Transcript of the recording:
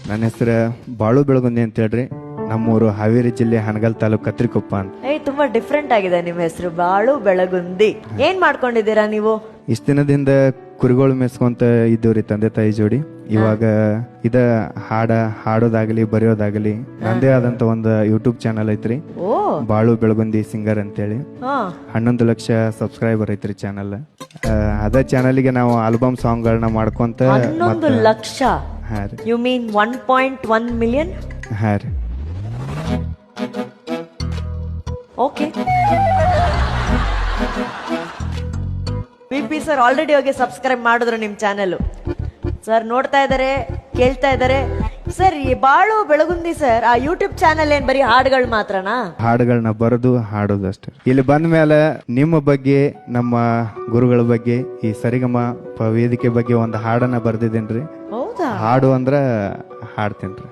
ನನ್ನ ಹೆಸರು ಬಾಳು ಬೆಳಗುಂದಿ ಅಂತ ಹೇಳ್ರಿ. ನಮ್ಮೂರು ಹಾವೇರಿ ಜಿಲ್ಲೆ ಹನಗಲ್ ತಾಲೂಕು ಕತ್ರಿಕೊಪ್ಪ ಅಂತ. ತುಂಬಾ ಡಿಫ್ರೆಂಟ್ ಆಗಿದೆ ನಿಮ್ಮ ಹೆಸರು, ಬಾಳು ಬೆಳಗುಂದಿ. ಏನ್ ಮಾಡ್ಕೊಂಡಿದ್ದೀರಾ ನೀವು? ಇಷ್ಟ ದಿನದಿಂದ ಕುರಿಗಳು ಮೆಸ್ಕೊಂತ ಇದ್ದವ್ರಿ ತಂದೆ ತಾಯಿ ಜೋಡಿ. ಇವಾಗ ಇದ ಹಾಡೋದಾಗಲಿ ಬರೆಯೋದಾಗಲಿ ನಂದೇ ಆದಂತ ಒಂದು ಯೂಟ್ಯೂಬ್ ಚಾನಲ್ ಐತ್ರಿ, ಓ ಬಾಳು ಬೆಳಗುಂದಿ ಸಿಂಗರ್ ಅಂತೇಳಿ. ಹಾ 11 ಲಕ್ಷ ಸಬ್ಸ್ಕ್ರೈಬರ್ ಐತ್ರಿ ಚಾನಲ್. ಅದ ಚಾನಲ್ಗೆ ನಾವು ಆಲ್ಬಮ್ ಸಾಂಗ್ ಗಳನ್ನ ಮಾಡ್ಕೊಂತ 11 ಲಕ್ಷ. ಹಾ ರೀ. You mean 1.1 million? ಹಾ ರೀ. ಓಕೆ. ಪಿ ಸರ್ ಆಲ್ರೆಡಿ ಹೋಗಿ ಸಬ್ಸ್ಕ್ರೈಬ್ ಮಾಡಿದ್ರು ನಿಮ್ ಚಾನೆಲ್. ಸರ್ ನೋಡ್ತಾ ಇದಾರೆ, ಕೇಳ್ತಾ ಇದಾರೆ. ಸರ್ ಈ ಬಾಳು ಬೆಳಗುಂದಿ ಸರ್ ಆ ಯೂಟ್ಯೂಬ್ ಚಾನೆಲ್ ಏನ್ ಬರೀ ಹಾಡುಗಳು ಮಾತ್ರನಾ? ಹಾಡುಗಳನ್ನ ಬರೆದು ಹಾಡೋದು ಅಷ್ಟೇ. ಇಲ್ಲಿ ಬಂದ ಮೇಲೆ ನಿಮ್ಮ ಬಗ್ಗೆ, ನಮ್ಮ ಗುರುಗಳ ಬಗ್ಗೆ, ಈ ಸರಿಗಮ ವೇದಿಕೆ ಬಗ್ಗೆ ಒಂದು ಹಾಡನ್ನ ಬರ್ದಿದ್ದೇನ್ರಿ. ಹೌದಾ? ಹಾಡು ಅಂದ್ರ ಹಾಡ್ತೇನ್ರಿ.